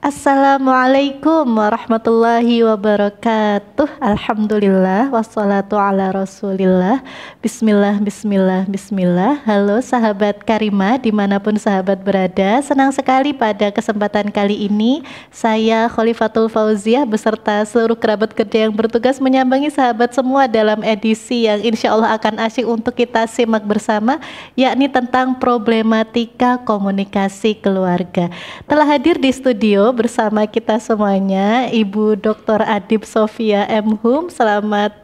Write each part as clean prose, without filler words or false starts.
Assalamualaikum warahmatullahi wabarakatuh. Alhamdulillah wassalatu ala rasulillah. Bismillah, bismillah, bismillah. Halo sahabat Karimah dimanapun sahabat berada. Senang sekali pada kesempatan kali ini saya Khalifatul Fauziah beserta seluruh kerabat kerja yang bertugas menyambangi sahabat semua dalam edisi yang insya Allah akan asyik untuk kita simak bersama, yakni tentang problematika komunikasi keluarga. Telah hadir di studio bersama kita semuanya Ibu Dr. Adib Sofia M. Hum. Selamat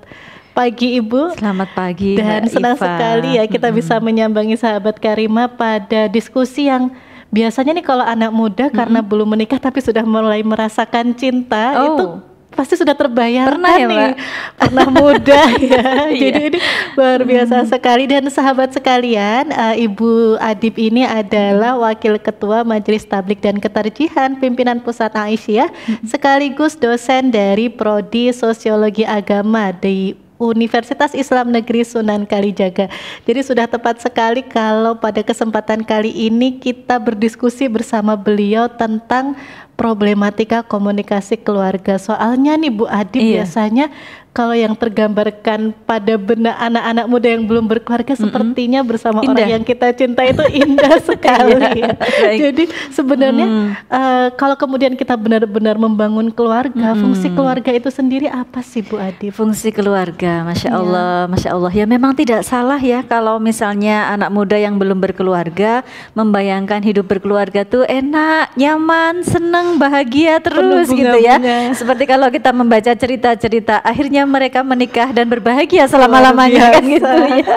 pagi Ibu. Selamat pagi dan Mbak senang Iva. sekali ya kita bisa menyambangi sahabat Karimah pada diskusi yang biasanya nih kalau anak muda karena belum menikah tapi sudah mulai merasakan cinta itu pasti sudah terbayarkan. Pernah ya, nih Mbak? Pernah muda ya. Jadi ini luar biasa sekali. Dan sahabat sekalian, Ibu Adib ini adalah Wakil Ketua Majelis Tablik dan Ketarjihan Pimpinan Pusat Aisyah, sekaligus dosen dari Prodi Sosiologi Agama di Universitas Islam Negeri Sunan Kalijaga. Jadi sudah tepat sekali kalau pada kesempatan kali ini kita berdiskusi bersama beliau tentang problematika komunikasi keluarga. Soalnya nih Bu Adib, biasanya kalau yang tergambarkan pada benak anak-anak muda yang belum berkeluarga sepertinya bersama indah. orang yang kita cinta itu indah sekali. Jadi sebenarnya kalau kemudian kita benar-benar membangun keluarga, fungsi keluarga itu sendiri apa sih Bu Adib? Fungsi keluarga, Masya Allah, Masya Allah. Ya memang tidak salah ya kalau misalnya anak muda yang belum berkeluarga membayangkan hidup berkeluarga tuh enak, nyaman, senang, bahagia terus gitu ya. Seperti kalau kita membaca cerita-cerita, akhirnya mereka menikah dan berbahagia selama-lamanya kan gitu ya.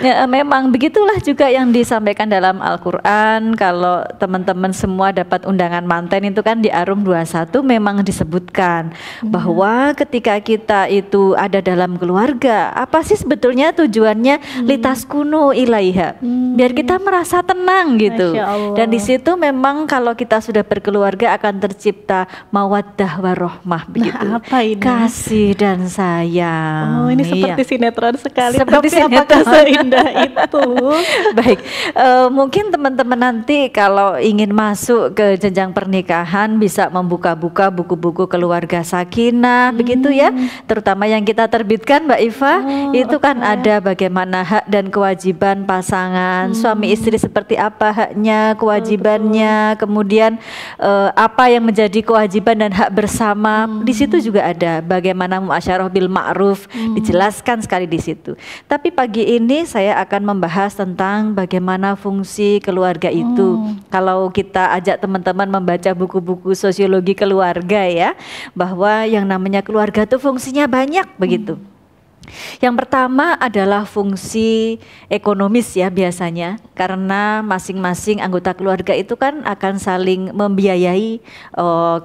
Ya, memang begitulah juga yang disampaikan dalam Al-Quran. Kalau teman-teman semua dapat undangan manten itu kan di Arum 21 memang disebutkan bahwa ketika kita itu ada dalam keluarga, apa sih sebetulnya tujuannya? Litaskunu ilaiha, biar kita merasa tenang gitu. Dan di situ memang kalau kita sudah berkeluarga akan tercipta mawaddah warohmah begitu. Nah, apa ini? Kasih dan sayang. Oh, ini seperti sinetron sekali. Seperti tapi apakah seindah itu? Baik, mungkin teman-teman nanti kalau ingin masuk ke jenjang pernikahan bisa membuka-buka buku-buku keluarga sakinah begitu ya, terutama yang kita terbitkan Mbak Iva. Itu kan ada bagaimana hak dan kewajiban pasangan suami istri, seperti apa haknya, kewajibannya, kemudian apa yang menjadi kewajiban dan hak bersama. Di situ juga ada bagaimana muasyarah bil ma'ruf, dijelaskan sekali di situ. Tapi pagi ini saya akan membahas tentang bagaimana fungsi keluarga itu. Kalau kita ajak teman-teman membaca buku-buku sosiologi keluarga ya, bahwa yang namanya keluarga itu fungsinya banyak begitu. Yang pertama adalah fungsi ekonomis ya biasanya, karena masing-masing anggota keluarga itu kan akan saling membiayai.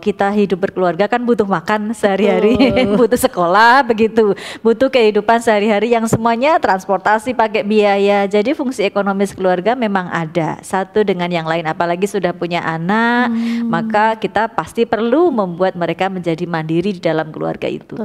Kita hidup berkeluarga kan butuh makan sehari-hari, butuh sekolah begitu, butuh kehidupan sehari-hari yang semuanya transportasi pakai biaya. Jadi fungsi ekonomis keluarga memang ada satu dengan yang lain, apalagi sudah punya anak, maka kita pasti perlu membuat mereka menjadi mandiri di dalam keluarga itu.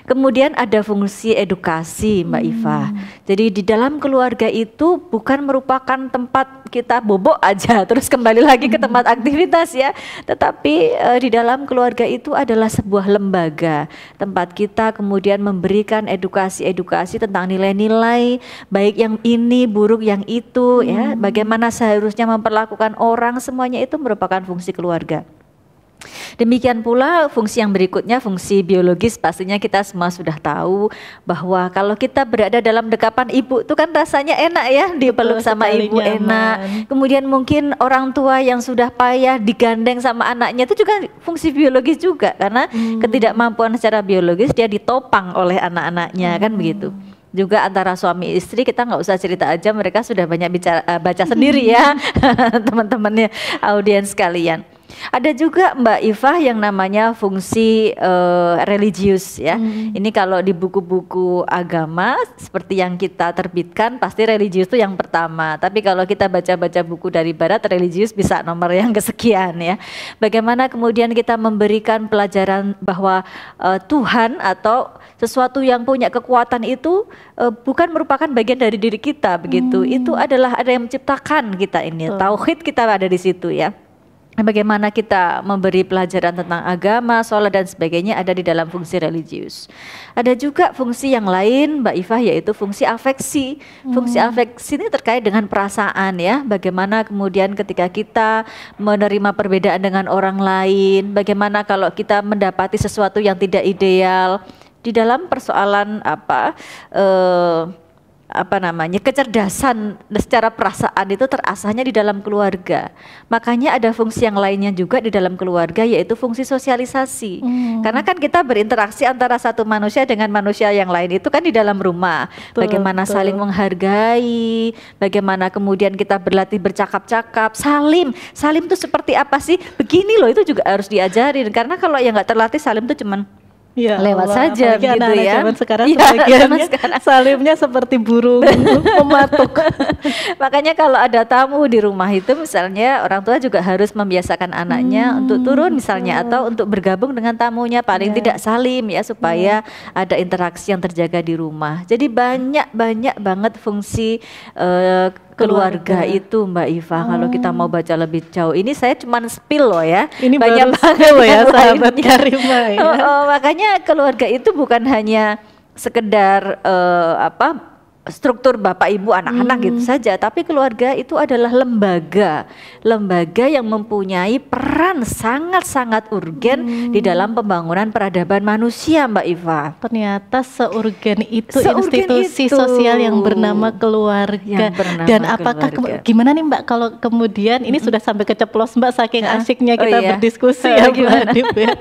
Kemudian ada fungsi edukasi Mbak Iva. Jadi di dalam keluarga itu bukan merupakan tempat kita bobok aja terus kembali lagi ke tempat aktivitas ya, tetapi di dalam keluarga itu adalah sebuah lembaga tempat kita kemudian memberikan edukasi-edukasi tentang nilai-nilai baik yang ini, buruk yang itu ya, bagaimana seharusnya memperlakukan orang, semuanya itu merupakan fungsi keluarga. Demikian pula fungsi yang berikutnya, fungsi biologis. Pastinya kita semua sudah tahu bahwa kalau kita berada dalam dekapan ibu itu kan rasanya enak ya, dipeluk sama ibu nyaman. Enak. Kemudian mungkin orang tua yang sudah payah digandeng sama anaknya itu juga fungsi biologis juga, karena ketidakmampuan secara biologis dia ditopang oleh anak-anaknya kan begitu. Juga antara suami istri kita nggak usah cerita aja, mereka sudah banyak baca sendiri ya teman-temannya, audiens sekalian. Ada juga Mbak Iva yang namanya fungsi religius ya. Ini kalau di buku-buku agama seperti yang kita terbitkan pasti religius itu yang pertama. Tapi kalau kita baca-baca buku dari barat, religius bisa nomor yang kesekian ya. Bagaimana kemudian kita memberikan pelajaran bahwa Tuhan atau sesuatu yang punya kekuatan itu bukan merupakan bagian dari diri kita begitu. Itu adalah ada yang menciptakan kita ini. Tauhid kita ada di situ ya. bagaimana kita memberi pelajaran tentang agama, sholat dan sebagainya ada di dalam fungsi religius. Ada juga fungsi yang lain Mbak Ifah, yaitu fungsi afeksi. Fungsi afeksi ini terkait dengan perasaan ya. Bagaimana kemudian ketika kita menerima perbedaan dengan orang lain, bagaimana kalau kita mendapati sesuatu yang tidak ideal di dalam persoalan kecerdasan secara perasaan itu terasahnya di dalam keluarga. Makanya ada fungsi yang lainnya juga di dalam keluarga, yaitu fungsi sosialisasi. Karena kan kita berinteraksi antara satu manusia dengan manusia yang lain itu kan di dalam rumah. Bagaimana saling menghargai, bagaimana kemudian kita berlatih bercakap-cakap. Salim itu seperti apa sih? Begini loh, itu juga harus diajarin. Karena kalau yang nggak terlatih salim itu cuman ya lewat Allah, saja gitu ya. Zaman sekarang sebagiannya salimnya seperti burung mematuk. Makanya kalau ada tamu di rumah itu misalnya orang tua juga harus membiasakan anaknya untuk turun misalnya atau untuk bergabung dengan tamunya, paling tidak salim ya, supaya ada interaksi yang terjaga di rumah. Jadi banyak banget fungsi keluarga itu Mbak Iva. Kalau kita mau baca lebih jauh, ini saya cuman spill loh ya. Ini banyak banget loh ya sahabat Karimah ya. Makanya keluarga itu bukan hanya sekedar struktur bapak ibu anak-anak gitu saja, tapi keluarga itu adalah lembaga yang mempunyai peran sangat-sangat urgen di dalam pembangunan peradaban manusia Mbak Iva. Ternyata seurgen itu institusi sosial yang bernama keluarga. Dan apakah gimana nih Mbak kalau kemudian ini sudah sampai keceplos Mbak saking asyiknya kita berdiskusi ya Bu Adib ya.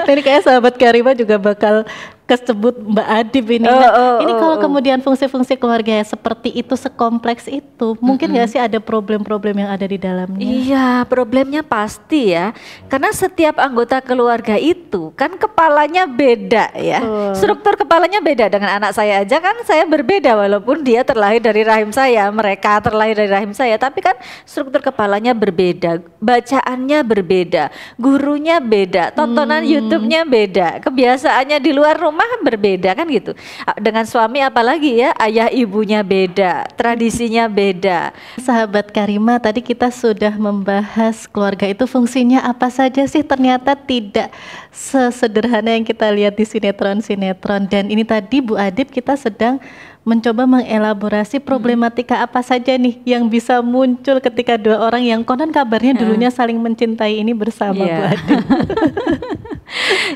Ini kayak sahabat Karimah juga bakal kesebut Mbak Adib ini. Ini kalau kemudian fungsi-fungsi keluarga seperti itu, sekompleks itu, mungkin nggak sih ada problem-problem yang ada di dalamnya? Iya, problemnya pasti ya. Karena setiap anggota keluarga itu kan kepalanya beda ya. Struktur kepalanya beda. Dengan anak saya aja kan saya berbeda, walaupun dia terlahir dari rahim saya, mereka terlahir dari rahim saya, tapi kan struktur kepalanya berbeda, bacaannya berbeda, gurunya beda, tontonan YouTube-nya beda, kebiasaannya di luar rumah berbeda kan gitu. Dengan suami apalagi ya, ayah ibunya beda, tradisinya beda. Sahabat Karimah, tadi kita sudah membahas keluarga itu fungsinya apa saja sih. Ternyata tidak sesederhana yang kita lihat di sinetron-sinetron. Dan ini tadi Bu Adib kita sedang mencoba mengelaborasi problematika apa saja nih yang bisa muncul ketika dua orang yang konon kabarnya dulunya saling mencintai ini bersama Bu Adib.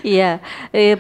Iya,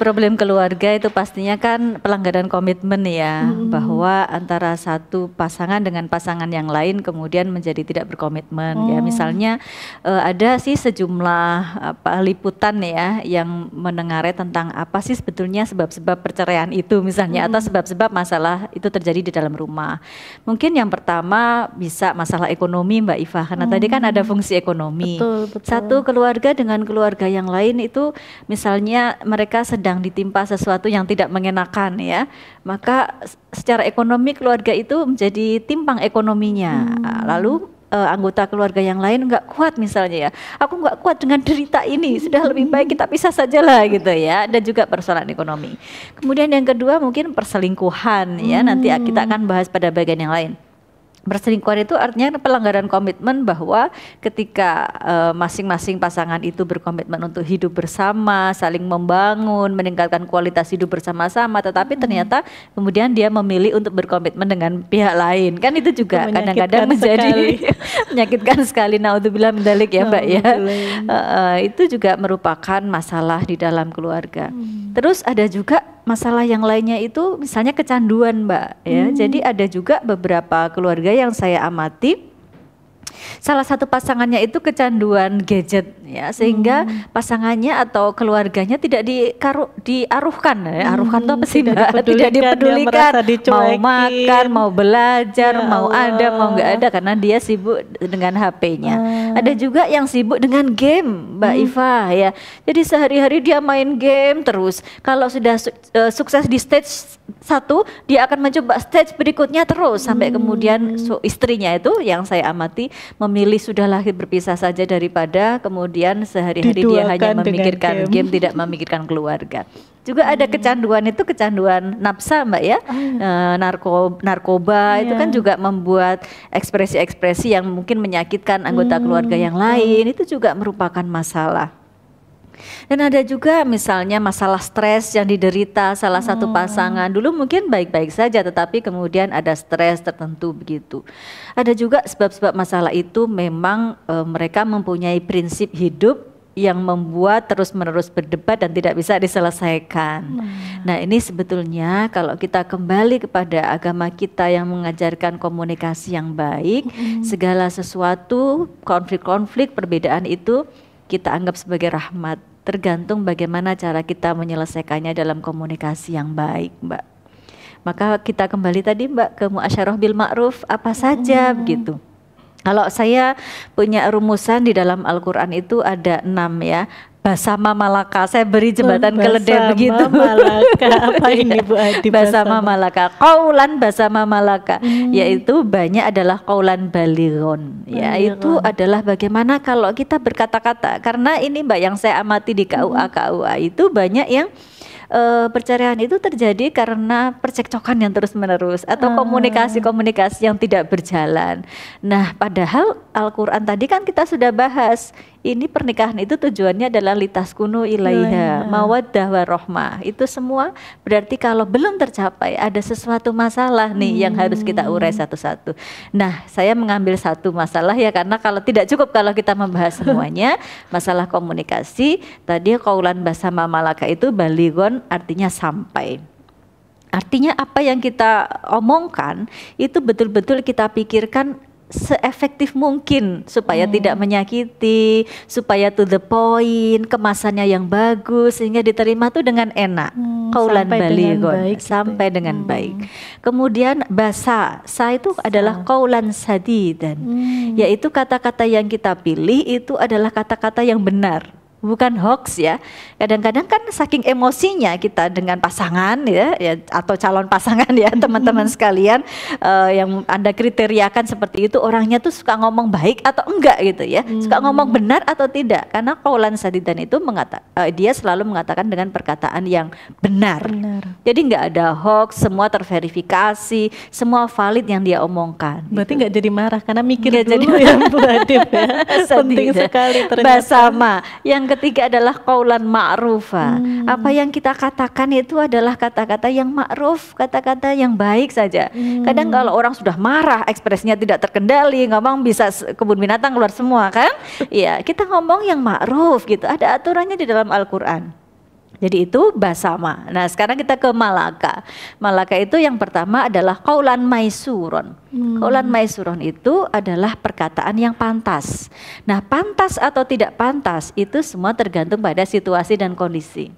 problem keluarga itu pastinya kan pelanggaran komitmen ya, bahwa antara satu pasangan dengan pasangan yang lain kemudian menjadi tidak berkomitmen ya. Misalnya ada sih sejumlah liputan ya yang menengarai tentang apa sih sebetulnya sebab-sebab perceraian itu misalnya, atau sebab-sebab masalah itu terjadi di dalam rumah. Mungkin yang pertama bisa masalah ekonomi Mbak Iva, karena tadi kan ada fungsi ekonomi. Betul. Satu keluarga dengan keluarga yang lain itu misalnya mereka sedang ditimpa sesuatu yang tidak mengenakan ya, maka secara ekonomi keluarga itu menjadi timpang ekonominya. Lalu anggota keluarga yang lain nggak kuat misalnya ya, aku nggak kuat dengan derita ini, sudah lebih baik kita pisah saja lah gitu ya. Dan juga persoalan ekonomi. Kemudian yang kedua mungkin perselingkuhan ya, nanti kita akan bahas pada bagian yang lain. Perselingkuhan itu artinya pelanggaran komitmen, bahwa ketika masing-masing pasangan itu berkomitmen untuk hidup bersama, saling membangun, meningkatkan kualitas hidup bersama-sama, tetapi ternyata kemudian dia memilih untuk berkomitmen dengan pihak lain, kan itu juga kadang-kadang menjadi menyakitkan sekali. Naudzubillah min dzalik ya Mbak ya. Itu juga merupakan masalah di dalam keluarga. Terus ada juga masalah yang lainnya itu misalnya kecanduan Mbak ya. Jadi ada juga beberapa keluarga yang saya amati, salah satu pasangannya itu kecanduan gadget ya, sehingga pasangannya atau keluarganya tidak diaruhkan ya. Aruhkan itu apa sih Mbak? Tidak dipedulikan, mau makan, mau belajar, mau ada, mau nggak ada, karena dia sibuk dengan HP-nya. Ada juga yang sibuk dengan game Mbak Iva ya. Jadi sehari-hari dia main game terus. Kalau sudah sukses di stage 1, dia akan mencoba stage berikutnya terus sampai kemudian istrinya itu yang saya amati memilih sudahlah berpisah saja daripada kemudian sehari-hari dia hanya Diduakan dengan memikirkan game, tidak memikirkan keluarga. Juga ada kecanduan itu kecanduan nafsa Mbak ya. Narkoba itu kan juga membuat ekspresi-ekspresi yang mungkin menyakitkan anggota keluarga yang lain, itu juga merupakan masalah. Dan ada juga misalnya masalah stres yang diderita salah satu pasangan. Dulu mungkin baik-baik saja tetapi kemudian ada stres tertentu begitu. Ada juga sebab-sebab masalah itu memang mereka mempunyai prinsip hidup yang membuat terus-menerus berdebat dan tidak bisa diselesaikan. Nah ini sebetulnya kalau kita kembali kepada agama kita yang mengajarkan komunikasi yang baik, segala sesuatu, konflik-konflik, perbedaan itu kita anggap sebagai rahmat, tergantung bagaimana cara kita menyelesaikannya dalam komunikasi yang baik, Mbak. Maka kita kembali tadi Mbak ke muasyarah bil ma'ruf apa saja begitu. Kalau saya punya rumusan di dalam Al-Quran itu ada 6 ya. Basama malaka, saya beri jembatan keledai begitu. Malaka, apa ini Bu Adi? Basama malaka, qaulan basama malaka, yaitu banyak adalah qaulan balighon. Yaitu adalah bagaimana kalau kita berkata-kata. Karena ini Mbak yang saya amati di KUA itu banyak yang perceraian itu terjadi karena percekcokan yang terus-menerus atau komunikasi-komunikasi yang tidak berjalan. Nah, padahal Al-Quran tadi kan kita sudah bahas, ini pernikahan itu tujuannya adalah litaskunu ilaiha, mawaddah warohmah. Itu semua berarti kalau belum tercapai ada sesuatu masalah nih yang harus kita urai satu-satu. Nah, saya mengambil satu masalah ya, karena kalau tidak cukup kalau kita membahas semuanya. Masalah komunikasi tadi qaulan basama malaka itu balighon, artinya sampai. Artinya apa yang kita omongkan itu betul-betul kita pikirkan seefektif mungkin supaya tidak menyakiti, supaya to the point, kemasannya yang bagus sehingga diterima tuh dengan enak. Qaulan balighon, sampai dengan baik. Kemudian basa, sa itu adalah qaulan sadidan, yaitu kata-kata yang kita pilih itu adalah kata-kata yang benar. Bukan hoax ya. Kadang-kadang kan saking emosinya kita dengan pasangan ya atau calon pasangan ya teman-teman sekalian, yang Anda kriteriakan seperti itu, orangnya tuh suka ngomong baik atau enggak gitu ya. Suka ngomong benar atau tidak. Karena qaulan sadidan itu dia selalu mengatakan dengan perkataan yang benar. Jadi enggak ada hoax, semua terverifikasi, semua valid yang dia omongkan. Berarti gitu. enggak jadi marah karena mikir dulu ya Bu Adib ya. Penting sekali ternyata. Basama. Yang ketiga adalah qaulan ma'rufa. Apa yang kita katakan itu adalah kata-kata yang ma'ruf, kata-kata yang baik saja. Kadang kalau orang sudah marah, ekspresinya tidak terkendali, ngomong bisa kebun binatang keluar semua kan? Iya, kita ngomong yang ma'ruf gitu. Ada aturannya di dalam Al-Qur'an. Jadi itu basama. Nah sekarang kita ke malaka. Malaka itu yang pertama adalah qaulan maisuron. Qaulan maisuron itu adalah perkataan yang pantas. Nah pantas atau tidak pantas itu semua tergantung pada situasi dan kondisi.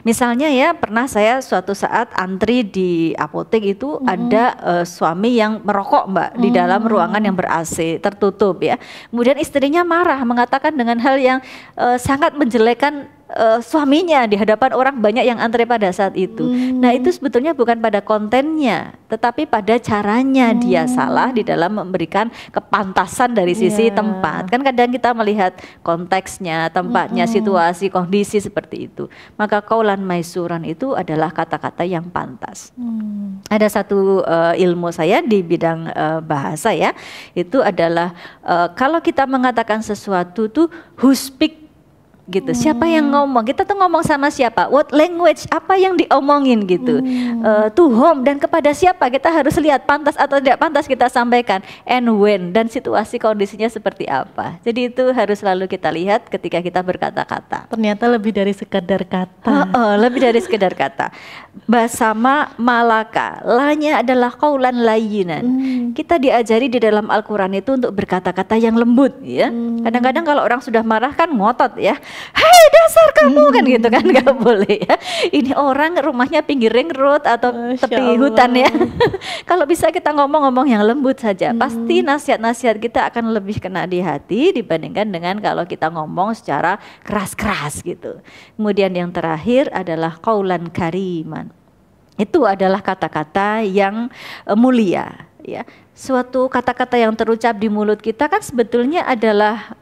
Misalnya ya, pernah saya suatu saat antri di apotek itu ada suami yang merokok Mbak di dalam ruangan yang ber-AC tertutup ya. Kemudian istrinya marah mengatakan dengan hal yang sangat menjelekan suaminya di hadapan orang banyak yang antri pada saat itu. Nah itu sebetulnya bukan pada kontennya, tetapi pada caranya dia salah di dalam memberikan kepantasan dari sisi tempat. Kan kadang kita melihat konteksnya, tempatnya, situasi, kondisi seperti itu. Maka qaulan maisuran itu adalah kata-kata yang pantas. Ada satu ilmu saya di bidang bahasa ya, itu adalah kalau kita mengatakan sesuatu tuh who speak gitu. Siapa yang ngomong? Kita tuh ngomong sama siapa? What language? Apa yang diomongin gitu? To whom dan kepada siapa? Kita harus lihat pantas atau tidak pantas kita sampaikan. And when dan situasi kondisinya seperti apa. Jadi itu harus selalu kita lihat ketika kita berkata-kata. Ternyata lebih dari sekedar kata. Lebih dari sekedar kata. Basama malaka. Lanya adalah qaulan layyinan. Kita diajari di dalam Al-Quran itu untuk berkata-kata yang lembut ya. Kadang-kadang kalau orang sudah marah kan ngotot ya. Hei dasar kamu kan gitu kan, nggak boleh ya. Ini orang rumahnya pinggir ring road atau tepi hutan ya. Kalau bisa kita ngomong-ngomong yang lembut saja, pasti nasihat-nasihat kita akan lebih kena di hati dibandingkan dengan kalau kita ngomong secara keras-keras gitu. Kemudian yang terakhir adalah qaulan kariman. Itu adalah kata-kata yang mulia ya. suatu kata-kata yang terucap di mulut kita kan sebetulnya adalah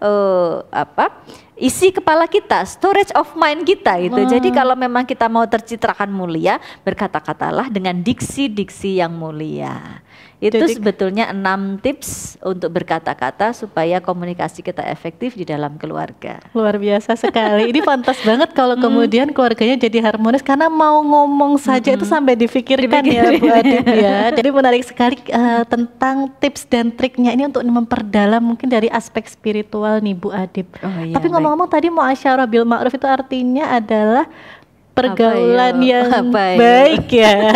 isi kepala kita, storage of mind kita itu. Jadi kalau memang kita mau tercitrakan mulia, berkata-katalah dengan diksi-diksi yang mulia. Itu Jadi, sebetulnya 6 tips untuk berkata-kata supaya komunikasi kita efektif di dalam keluarga. luar biasa sekali. Ini pantas banget kalau kemudian keluarganya jadi harmonis karena mau ngomong saja itu sampai dipikirkan ya Bu Adip ya. Jadi menarik sekali tentang tips dan triknya ini untuk memperdalam mungkin dari aspek spiritual nih Bu Adip. Iya, Tapi ngomong-ngomong tadi muasyarah bil ma'ruf itu artinya adalah pergaulan yang baik ya.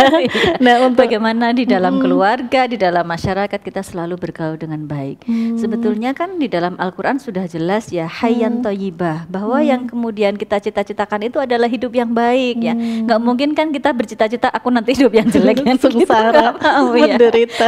Nah, untuk bagaimana di dalam keluarga, di dalam masyarakat kita selalu bergaul dengan baik. Sebetulnya kan di dalam Al-Quran sudah jelas ya, hayyan thayyibah, bahwa yang kemudian kita cita-citakan itu adalah hidup yang baik ya. Nggak mungkin kan kita bercita-cita aku nanti hidup yang jelek kan, sengsara,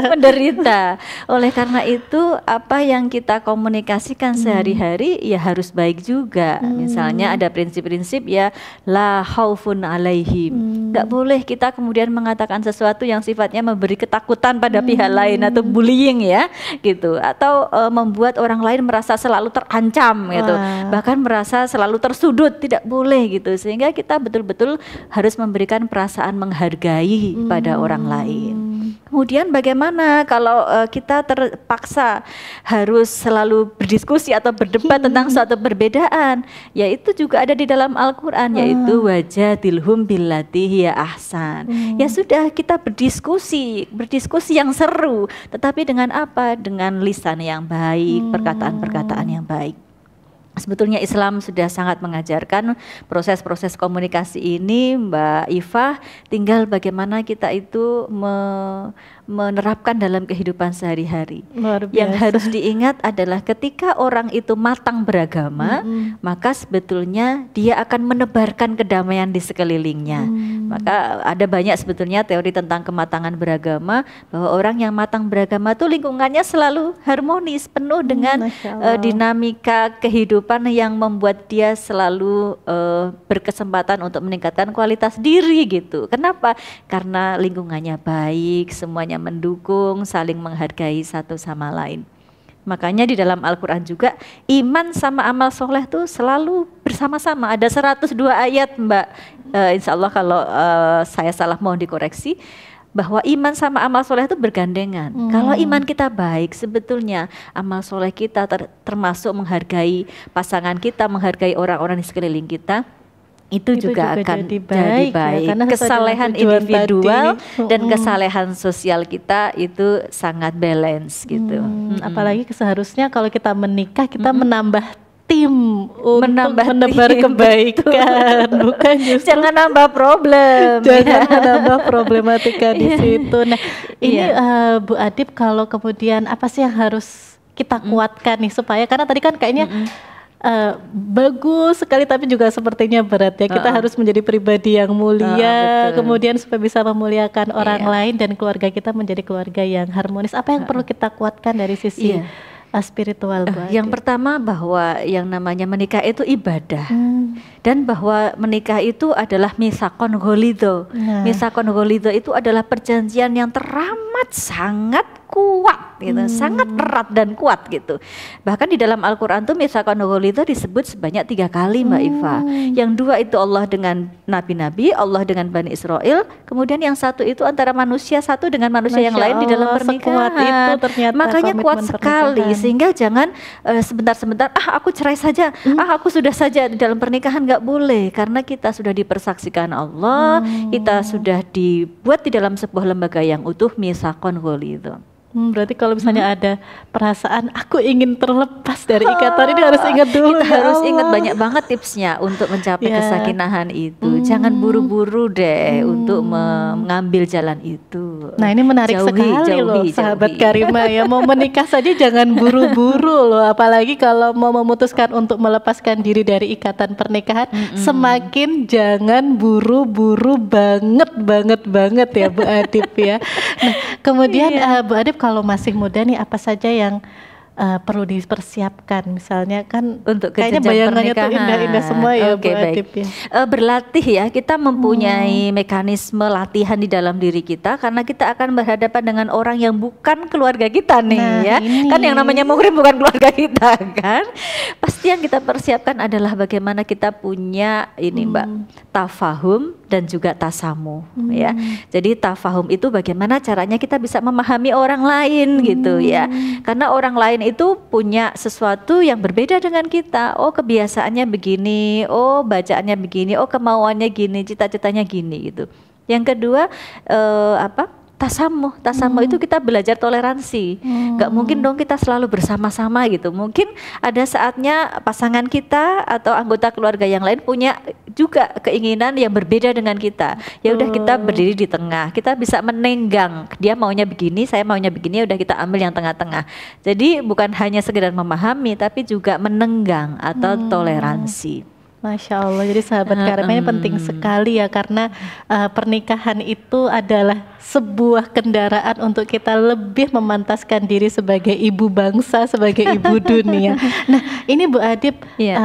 menderita. Oleh karena itu apa yang kita komunikasikan sehari-hari ya harus baik juga. Misalnya ada prinsip-prinsip ya, la khaufun alaihim. Nggak boleh kita kemudian mengatakan sesuatu yang sifatnya memberi ketakutan pada pihak lain atau bullying ya gitu, atau membuat orang lain merasa selalu terancam gitu, bahkan merasa selalu tersudut, tidak boleh gitu. Sehingga kita betul-betul harus memberikan perasaan menghargai pada orang lain. Kemudian bagaimana kalau kita terpaksa harus selalu berdiskusi atau berdebat tentang suatu perbedaan? Ya itu juga ada di dalam Al-Quran, yaitu wajadilhum billati hiya ahsan. Ya sudah, kita berdiskusi yang seru, tetapi dengan apa? Dengan lisan yang baik, perkataan-perkataan yang baik. Sebetulnya Islam sudah sangat mengajarkan proses-proses komunikasi ini, Mbak Iva. Tinggal bagaimana kita itu menerapkan dalam kehidupan sehari-hari. Yang harus diingat adalah ketika orang itu matang beragama, maka sebetulnya dia akan menebarkan kedamaian di sekelilingnya. Maka ada banyak sebetulnya teori tentang kematangan beragama, bahwa orang yang matang beragama itu lingkungannya selalu harmonis, penuh dengan dinamika kehidupan yang membuat dia selalu berkesempatan untuk meningkatkan kualitas diri gitu. Kenapa? Karena lingkungannya baik, semuanya mendukung, saling menghargai satu sama lain. Makanya di dalam Al-Quran juga iman sama amal soleh tuh selalu bersama-sama. Ada 102 ayat Mbak, insya Allah kalau saya salah mohon dikoreksi, bahwa iman sama amal soleh itu bergandengan. Kalau iman kita baik, sebetulnya amal soleh kita termasuk menghargai pasangan kita, menghargai orang-orang di sekeliling kita, itu juga akan jadi baik ya, kesalehan individual dan kesalehan sosial kita itu sangat balance gitu. Apalagi seharusnya kalau kita menikah kita menambah tim untuk menebar kebaikan, bukan justru jangan nambah problem. Jangan menambah problematika di situ. Nah, ini Bu Adip, kalau kemudian apa sih yang harus kita kuatkan nih supaya, karena tadi kan kayaknya bagus sekali tapi juga sepertinya berat ya. Kita harus menjadi pribadi yang mulia, kemudian supaya bisa memuliakan orang lain dan keluarga kita menjadi keluarga yang harmonis. Apa yang perlu kita kuatkan dari sisi spiritual Bu Adip? Yang pertama bahwa yang namanya menikah itu ibadah, dan bahwa menikah itu adalah misakon gholidho. Misakon gholidho itu adalah perjanjian yang teramat sangat kuat gitu, sangat erat dan kuat gitu. Bahkan di dalam Al-Quran tuh misakon gholidho disebut sebanyak 3 kali Mbak Iva. Yang 2 itu Allah dengan nabi-nabi, Allah dengan Bani Israel, kemudian yang 1 itu antara manusia satu dengan manusia yang lain di dalam pernikahan. Itu ternyata makanya kuat sekali, sehingga jangan sebentar-sebentar aku cerai saja, aku sudah saja. Di dalam pernikahan nggak boleh, karena kita sudah dipersaksikan Allah, kita sudah dibuat di dalam sebuah lembaga yang utuh, misakon gholidho. Berarti kalau misalnya ada perasaan aku ingin terlepas dari ikatan ini, harus ingat dulu. Kita harus ingat banyak banget tipsnya untuk mencapai kesakinahan itu. Jangan buru-buru deh untuk mengambil jalan itu. Nah, ini menarik sekali loh sahabat Karimah ya. Mau menikah saja jangan buru-buru loh. Apalagi kalau mau memutuskan untuk melepaskan diri dari ikatan pernikahan, semakin jangan buru-buru banget ya Bu Adip ya. Nah, kemudian Bu Adip, kalau masih muda nih, apa saja yang perlu dipersiapkan? Misalnya kan untuk kayaknya bayangannya tuh indah-indah semua ya Bu Adip ya. Berlatih ya, kita mempunyai mekanisme latihan di dalam diri kita karena kita akan berhadapan dengan orang yang bukan keluarga kita nih ya. Kan yang namanya muhrim bukan keluarga kita kan. Pasti yang kita persiapkan adalah bagaimana kita punya ini Mbak, tafahum dan juga tasamu ya. Jadi tafahum itu bagaimana caranya kita bisa memahami orang lain gitu ya. Karena orang lain itu punya sesuatu yang berbeda dengan kita. Oh, kebiasaannya begini, oh bacaannya begini, oh kemauannya gini, cita-citanya gini gitu. Yang kedua tasamuh itu kita belajar toleransi. Gak mungkin dong kita selalu bersama-sama gitu. Mungkin ada saatnya pasangan kita atau anggota keluarga yang lain punya juga keinginan yang berbeda dengan kita. Ya udah kita berdiri di tengah. Kita bisa menenggang. Dia maunya begini, saya maunya begini. Ya udah kita ambil yang tengah-tengah. Jadi bukan hanya sekedar memahami, tapi juga menenggang atau toleransi. Masya Allah, jadi sahabat Karimah ini penting sekali ya, karena pernikahan itu adalah sebuah kendaraan untuk kita lebih memantaskan diri sebagai ibu bangsa, sebagai ibu dunia. Nah ini Bu Adip,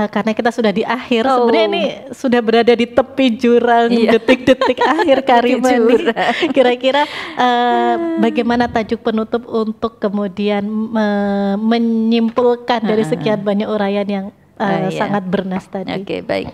karena kita sudah di akhir, sebenarnya ini sudah berada di tepi jurang detik-detik akhir Karimah nih. Kira-kira bagaimana tajuk penutup untuk kemudian menyimpulkan dari sekian banyak uraian yang sangat bernas tadi. Oke, baik.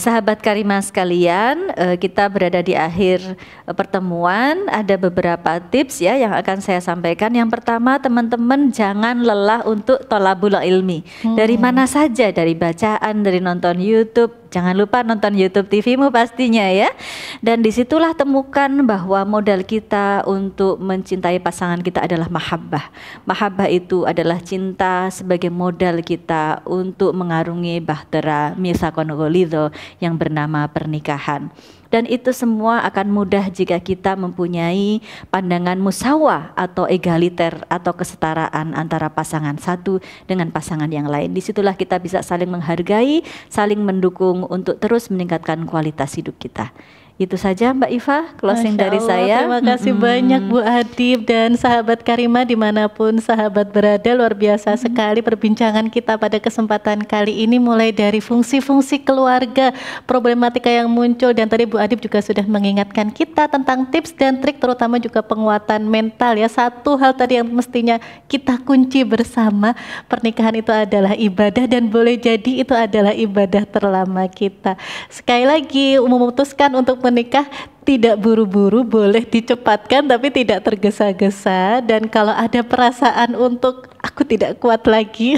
Sahabat Karimah sekalian, kita berada di akhir pertemuan. Ada beberapa tips ya yang akan saya sampaikan. Yang pertama, teman-teman jangan lelah untuk thalabul ilmi. Dari mana saja, dari bacaan, dari nonton YouTube. Jangan lupa nonton YouTube TV-mu pastinya ya. Dan disitulah temukan bahwa modal kita untuk mencintai pasangan kita adalah mahabbah. Mahabbah itu adalah cinta sebagai modal kita untuk mengarungi bahtera mitsaqon ghalidho yang bernama pernikahan. Dan itu semua akan mudah jika kita mempunyai pandangan musawah atau egaliter atau kesetaraan antara pasangan satu dengan pasangan yang lain. Disitulah kita bisa saling menghargai, saling mendukung untuk terus meningkatkan kualitas hidup kita. Itu saja Mbak Iva, closing dari saya. Terima kasih banyak Bu Adip dan sahabat Karimah dimanapun sahabat berada. Luar biasa sekali perbincangan kita pada kesempatan kali ini, mulai dari fungsi-fungsi keluarga, problematika yang muncul, dan tadi Bu Adip juga sudah mengingatkan kita tentang tips dan trik, terutama juga penguatan mental ya. Satu hal tadi yang mestinya kita kunci bersama, pernikahan itu adalah ibadah dan boleh jadi itu adalah ibadah terlama kita. Sekali lagi memutuskan untuk menikah tidak buru-buru, boleh dicepatkan tapi tidak tergesa-gesa. Dan kalau ada perasaan untuk aku tidak kuat lagi,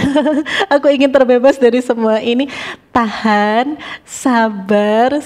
aku ingin terbebas dari semua ini, tahan, sabar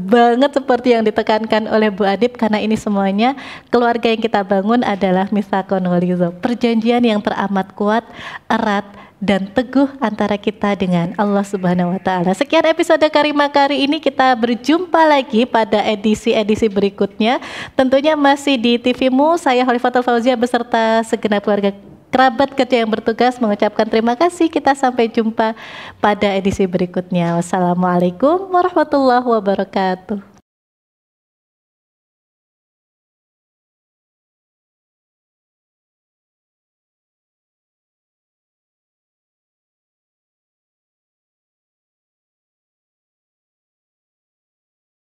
banget seperti yang ditekankan oleh Bu Adip, karena ini semuanya keluarga yang kita bangun adalah mitsaqon ghalidho, perjanjian yang teramat kuat, erat dan teguh antara kita dengan Allah Subhanahu wa Ta'ala. Sekian episode Karimah kali ini, kita berjumpa lagi pada edisi-edisi berikutnya. Tentunya masih di TV-mu, saya Khalifatul Fauzia beserta segenap keluarga kerabat kerja yang bertugas mengucapkan terima kasih. Kita sampai jumpa pada edisi berikutnya. Wassalamualaikum warahmatullahi wabarakatuh.